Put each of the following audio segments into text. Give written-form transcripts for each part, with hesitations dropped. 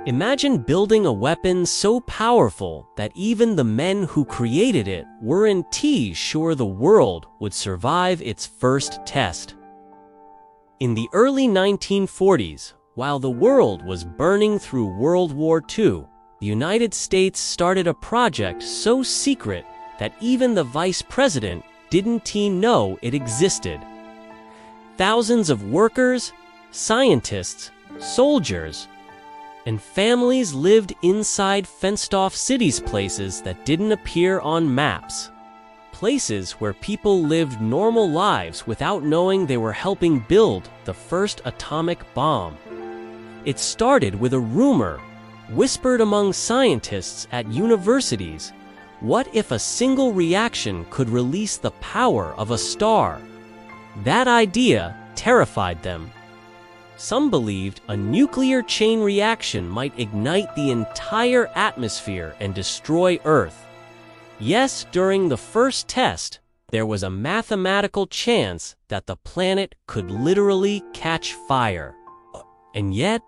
Imagine building a weapon so powerful that even the men who created it weren't sure the world would survive its first test. In the early 1940s, while the world was burning through World War II, the United States started a project so secret that even the vice president didn't know it existed. Thousands of workers, scientists, soldiers, and families lived inside fenced-off cities, places that didn't appear on maps. Places where people lived normal lives without knowing they were helping build the first atomic bomb. It started with a rumor, whispered among scientists at universities. What if a single reaction could release the power of a star? That idea terrified them. Some believed a nuclear chain reaction might ignite the entire atmosphere and destroy Earth. Yes, during the first test, there was a mathematical chance that the planet could literally catch fire. And yet,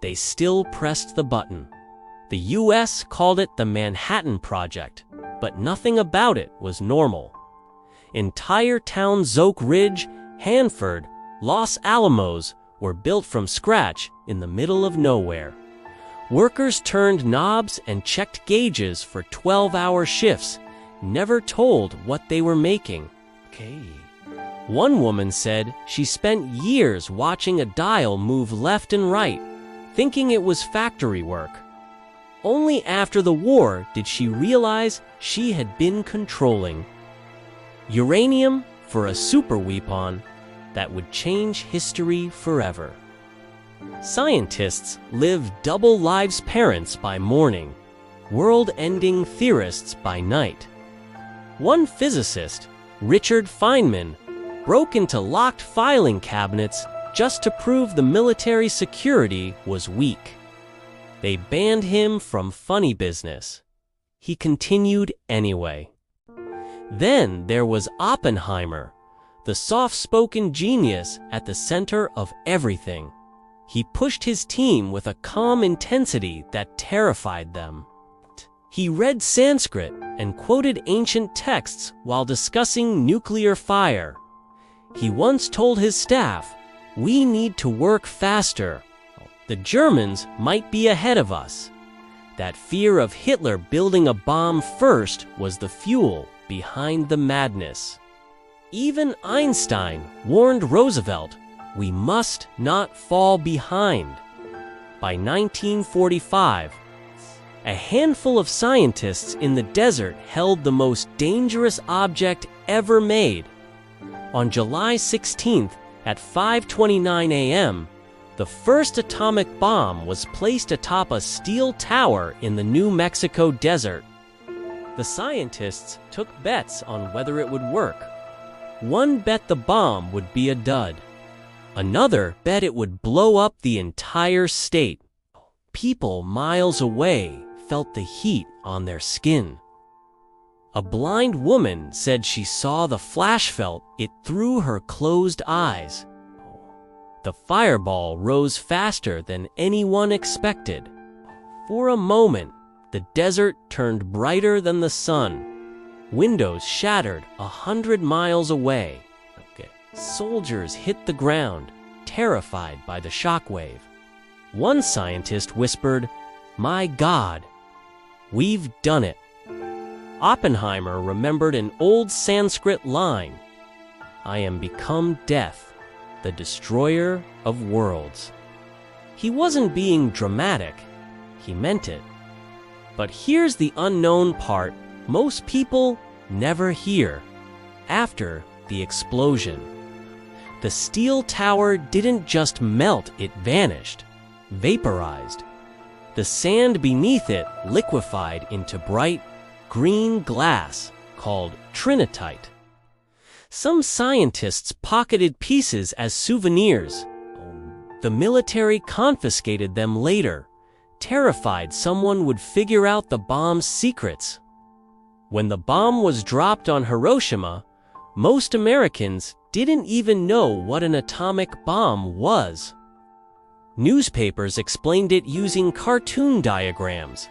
they still pressed the button. The US called it the Manhattan Project, but nothing about it was normal. Entire towns, Oak Ridge, Hanford, Los Alamos, were built from scratch in the middle of nowhere. Workers turned knobs and checked gauges for 12-hour shifts, never told what they were making. One woman said she spent years watching a dial move left and right, thinking it was factory work. Only after the war did she realize she had been controlling uranium for a superweapon that would change history forever. Scientists live double lives, parents by morning, world-ending theorists by night. One physicist, Richard Feynman, broke into locked filing cabinets just to prove the military security was weak. They banned him from funny business. He continued anyway. Then there was Oppenheimer, the soft-spoken genius at the center of everything. He pushed his team with a calm intensity that terrified them. He read Sanskrit and quoted ancient texts while discussing nuclear fire. He once told his staff, "We need to work faster. The Germans might be ahead of us." That fear of Hitler building a bomb first was the fuel behind the madness. Even Einstein warned Roosevelt, "We must not fall behind." By 1945, a handful of scientists in the desert held the most dangerous object ever made. On July 16th at 5:29 a.m., the first atomic bomb was placed atop a steel tower in the New Mexico desert. The scientists took bets on whether it would work. One bet the bomb would be a dud. Another bet it would blow up the entire state. People miles away felt the heat on their skin. A blind woman said she saw the flash, felt it through her closed eyes. The fireball rose faster than anyone expected. For a moment, the desert turned brighter than the sun. Windows shattered 100 miles away. Soldiers hit the ground, terrified by the shockwave. One scientist whispered, "My God, we've done it." Oppenheimer remembered an old Sanskrit line, "I am become death, the destroyer of worlds." He wasn't being dramatic, he meant it. But here's the unknown part most people never hear. After the explosion, the steel tower didn't just melt, it vanished, vaporized. The sand beneath it liquefied into bright green glass called trinitite. Some scientists pocketed pieces as souvenirs. The military confiscated them later, terrified someone would figure out the bomb's secrets. When the bomb was dropped on Hiroshima, most Americans didn't even know what an atomic bomb was. Newspapers explained it using cartoon diagrams.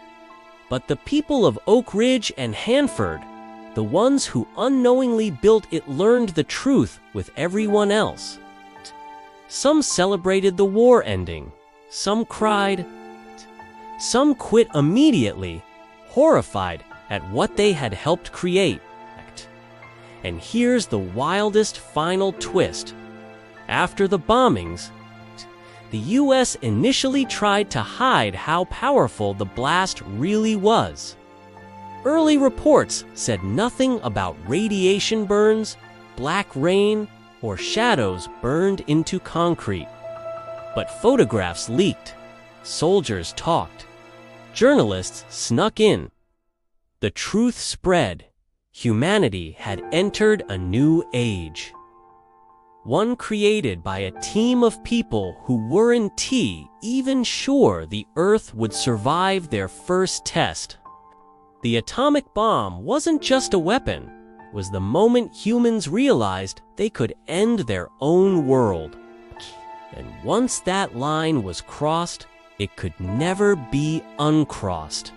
But the people of Oak Ridge and Hanford, the ones who unknowingly built it, learned the truth with everyone else. Some celebrated the war ending, some cried, some quit immediately, horrified at what they had helped create. And here's the wildest final twist. After the bombings, the US initially tried to hide how powerful the blast really was. Early reports said nothing about radiation burns, black rain, or shadows burned into concrete. But photographs leaked, soldiers talked, journalists snuck in. The truth spread. Humanity had entered a new age. One created by a team of people who weren't even sure the Earth would survive their first test. The atomic bomb wasn't just a weapon, it was the moment humans realized they could end their own world. And once that line was crossed, it could never be uncrossed.